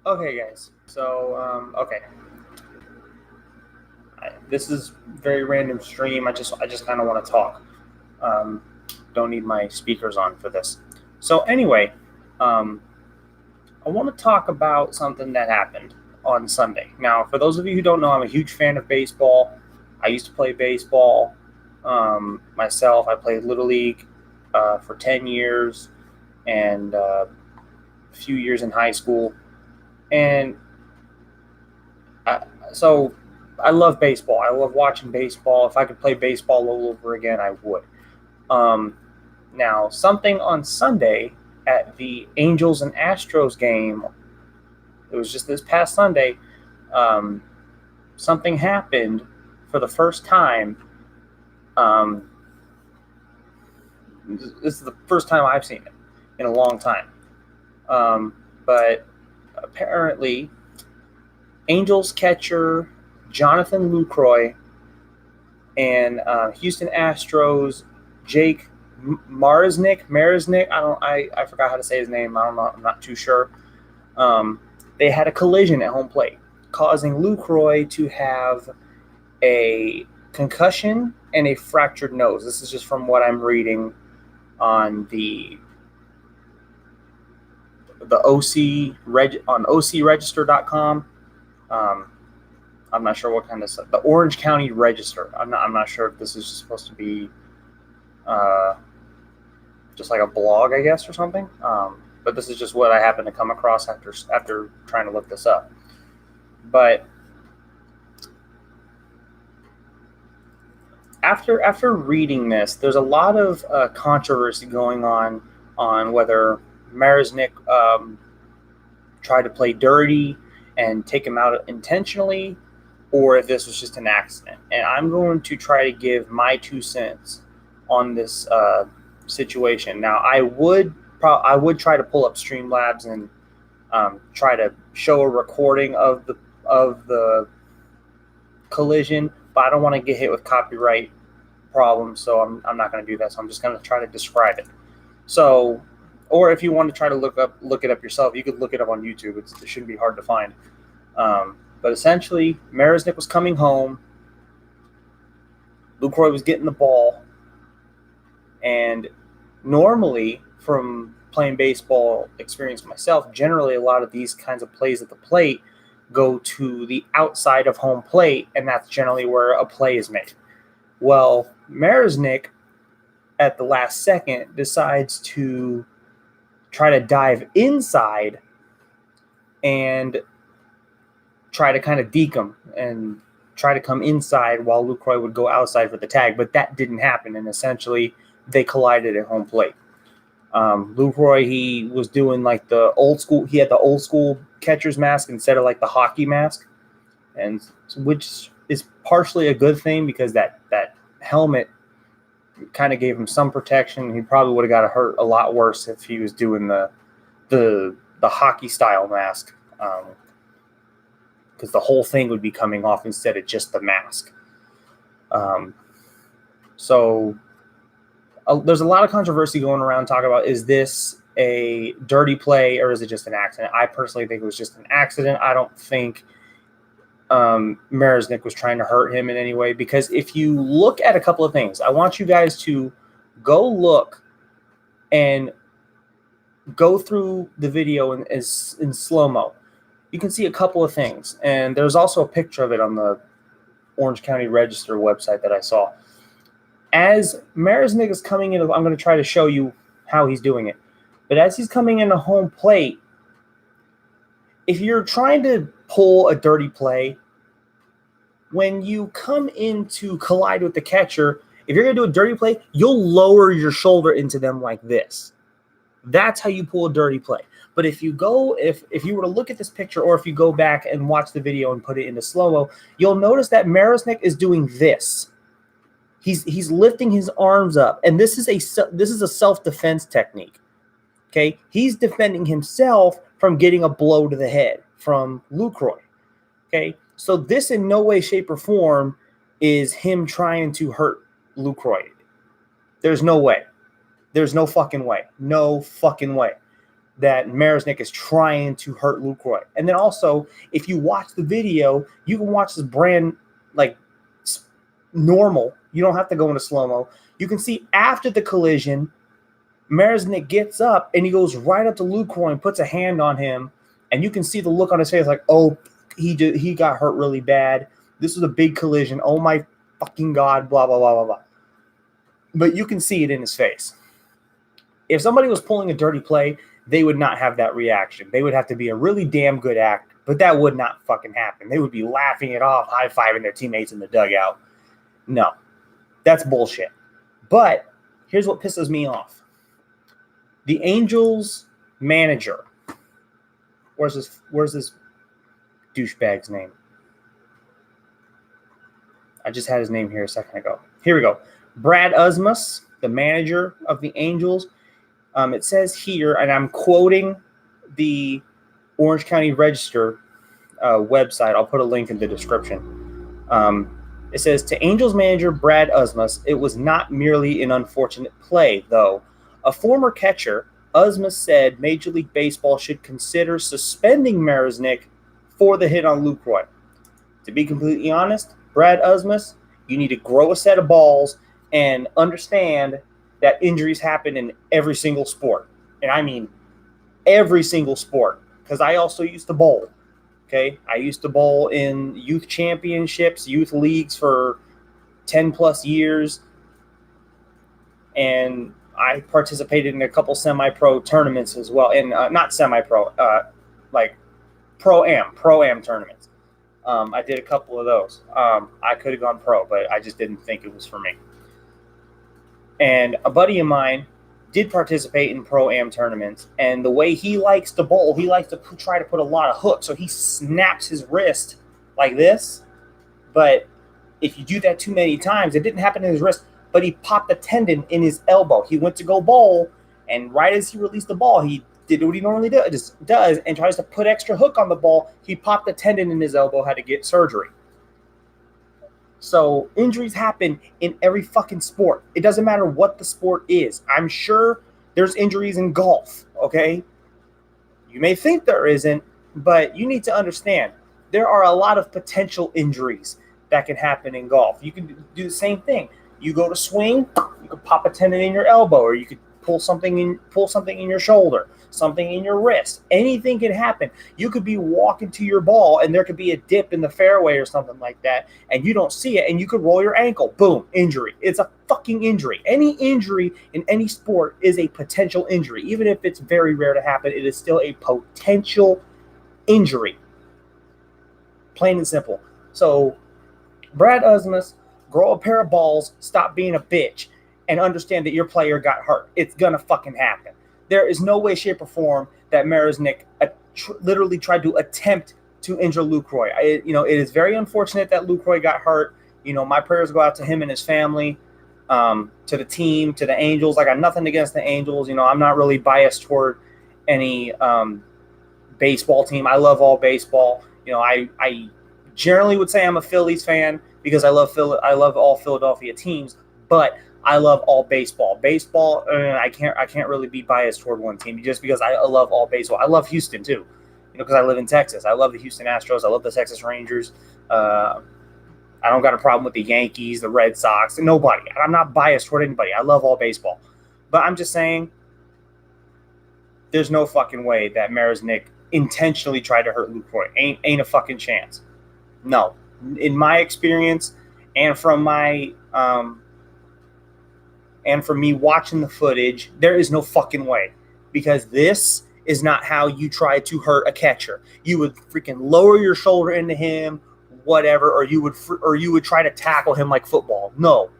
Okay, guys. Okay. This is very random stream. I just kind of want to talk. Um, don't need my speakers on for this. So anyway, um, I want to talk about something that happened on Sunday. Now, for those of you who don't know, I'm a huge fan of baseball. I used to play baseball myself. I played Little League for 10 years and a few years in high school. And I, so I love baseball. I love watching baseball. If I could play baseball all over again, I would. Um, Now, something on Sunday at the Angels and Astros game, it was just this past Sunday, um, something happened for the first time. Um, this is the first time I've seen it in a long time. But apparently, Angels catcher Jonathan Lucroy and Houston Astros Jake Marisnick. I forgot how to say his name. I don't know. I'm not too sure. Um, they had a collision at home plate, causing Lucroy to have a concussion and a fractured nose. This is just from what I'm reading on the on ocregister.com. Um, I'm not sure what kind of stuff. The Orange County Register. I'm not sure if this is supposed to be uh, just like a blog, I guess, or something. But this is just what I happened to come across after trying to look this up. But after reading this, there's a lot of controversy going on whether Marisnick tried to play dirty and take him out intentionally, or if this was just an accident. And I'm going to try to give my 2 cents on this situation. Now, I would try to pull up Streamlabs and try to show a recording of the collision, but I don't want to get hit with copyright problems, so I'm not going to do that. So I'm just going to try to describe it. So, or if you want to try to look it up yourself, you could look it up on YouTube. It shouldn't be hard to find. But essentially, Marisnick was coming home. Lucroy was getting the ball, and normally, from playing baseball experience myself, generally a lot of these kinds of plays at the plate go to the outside of home plate, and that's generally where a play is made. Well, Marisnick, at the last second, decides to try to dive inside and try to kind of deke him and try to come inside while Lucroy would go outside for the tag, but that didn't happen, and essentially they collided at home plate. Lucroy, he was doing like the old school. He had the old school catcher's mask instead of like the hockey mask, and which is partially a good thing because that helmet kind of gave him some protection. He probably would have got hurt a lot worse if he was doing the hockey style mask, because the whole thing would be coming off instead of just the mask. So there's a lot of controversy going around talking about, is this a dirty play or is it just an accident? I personally think it was just an accident. I don't think Marisnick was trying to hurt him in any way, because if you look at a couple of things, I want you guys to go look and go through the video in slow-mo. You can see a couple of things, and there's also a picture of it on the Orange County Register website that I saw. As Marisnick is coming in, I'm going to try to show you how he's doing it. But as he's coming into home plate, if you're trying to pull a dirty play, when you come in to collide with the catcher, if you're going to do a dirty play, you'll lower your shoulder into them like this. That's how you pull a dirty play. But if you were to look at this picture, or if you go back and watch the video and put it into slow-mo, you'll notice that Marisnick is doing this. He's lifting his arms up, and this is a self-defense technique. Okay, he's defending himself from getting a blow to the head from Lucroy. Okay, so this in no way, shape, or form is him trying to hurt Lucroy. There's no way. There's no fucking way. No fucking way. that Marisnick is trying to hurt Lucroy. And then also, if you watch the video, you can watch this brand like normal. You don't have to go into slow-mo. You can see after the collision, Marisnick gets up and he goes right up to Lucroy and puts a hand on him. And you can see the look on his face like, oh, he got hurt really bad. This was a big collision. Oh, my fucking God, blah, blah, blah, blah, blah. But you can see it in his face. If somebody was pulling a dirty play, they would not have that reaction. They would have to be a really damn good actor, but that would not fucking happen. They would be laughing it off, high-fiving their teammates in the dugout. No, that's bullshit. But here's what pisses me off. The Angels manager, where's this douchebag's name? I just had his name here a second ago. Here we go. Brad Usmus, the manager of the Angels. It says here, and I'm quoting the Orange County Register website. I'll put a link in the description. It says, to Angels manager Brad Usmus, it was not merely an unfortunate play, though. A former catcher, Usmus said Major League Baseball should consider suspending Marisnick for the hit on Lucroy. To be completely honest, Brad Usmus, you need to grow a set of balls and understand that injuries happen in every single sport. And I mean every single sport, because I also used to bowl. Okay, I used to bowl in youth championships, youth leagues for 10 plus years. And I participated in a couple semi-pro tournaments as well. And not semi-pro, like pro-am tournaments. I did a couple of those. I could have gone pro, but I just didn't think it was for me. And a buddy of mine did participate in pro-am tournaments, and the way he likes to bowl, he likes to try to put a lot of hooks, so he snaps his wrist like this. But if you do that too many times, it didn't happen in his wrist, but he popped a tendon in his elbow. He went to go bowl, and right as he released the ball, he did what he normally does and tries to put extra hook on the ball. He popped a tendon in his elbow, had to get surgery. So injuries happen in every fucking sport. It doesn't matter what the sport is. I'm sure there's injuries in golf, okay? You may think there isn't, but you need to understand there are a lot of potential injuries that can happen in golf. You can do the same thing. You go to swing, you could pop a tendon in your elbow, or you could pull something in your shoulder, something in your wrist. Anything can happen. You could be walking to your ball and there could be a dip in the fairway or something like that, and you don't see it, and you could roll your ankle. Boom, injury. It's a fucking injury. Any injury in any sport is a potential injury. Even if it's very rare to happen, it is still a potential injury. Plain and simple. So, Brad Usmus, grow a pair of balls, stop being a bitch, and understand that your player got hurt. It's going to fucking happen. There is no way, shape, or form that Marisnick literally tried to attempt to injure Lucroy. It is very unfortunate that Lucroy got hurt. My prayers go out to him and his family, to the team, to the Angels. I got nothing against the Angels. I'm not really biased toward any baseball team. I love all baseball. I generally would say I'm a Phillies fan because I love all Philadelphia teams, but I love all baseball. Baseball, I can't really be biased toward one team just because I love all baseball. I love Houston too, because I live in Texas. I love the Houston Astros. I love the Texas Rangers. I don't got a problem with the Yankees, the Red Sox, nobody. I'm not biased toward anybody. I love all baseball. But I'm just saying there's no fucking way that Marisnick intentionally tried to hurt Lucroy. Ain't a fucking chance. No. In my experience and from my and from me watching the footage, there is no fucking way, because this is not how you try to hurt a catcher. You would freaking lower your shoulder into him, whatever, or you would try to tackle him like football. No,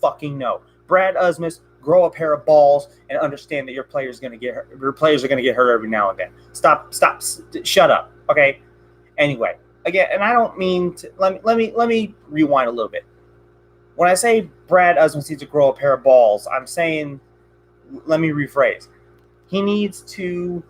fucking no. Brad Usmus, grow a pair of balls and understand that your players are going to get hurt every now and then. Stop, shut up, okay? Anyway, again, and I don't mean to. Let me rewind a little bit. When I say Brad Usmus needs to grow a pair of balls, I'm saying, let me rephrase. He needs to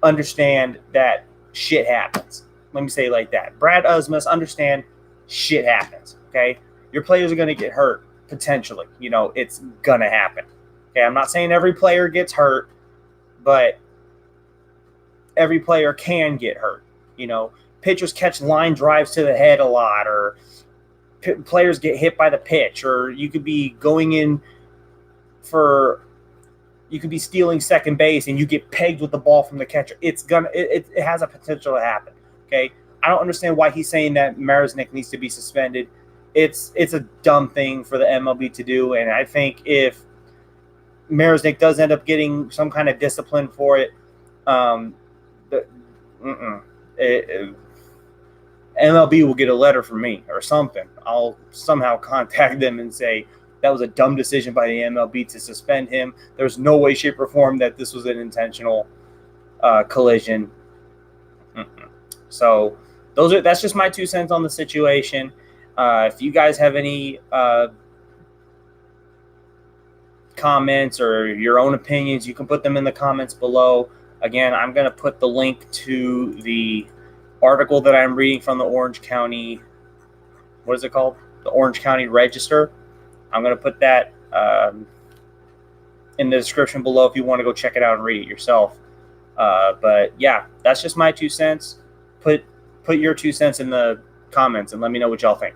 understand that shit happens. Let me say it like that. Brad Usmus, understand shit happens, okay? Your players are going to get hurt, potentially. It's going to happen. Okay, I'm not saying every player gets hurt, but every player can get hurt. Pitchers catch line drives to the head a lot, or players get hit by the pitch, or you could be going in you could be stealing second base and you get pegged with the ball from the catcher. It has a potential to happen. Okay, I don't understand why he's saying that Marisnick needs to be suspended. It's a dumb thing for the MLB to do, and I think if Marisnick does end up getting some kind of discipline for it, MLB will get a letter from me or something. I'll somehow contact them and say that was a dumb decision by the MLB to suspend him. There's no way, shape, or form that this was an intentional collision. So that's just my 2 cents on the situation. If you guys have any comments or your own opinions, you can put them in the comments below. Again, I'm going to put the link to the article that I'm reading from the Orange County, what is it called? The Orange County Register. I'm going to put that in the description below if you want to go check it out and read it yourself. But yeah, that's just my 2 cents. Put your 2 cents in the comments and let me know what y'all think.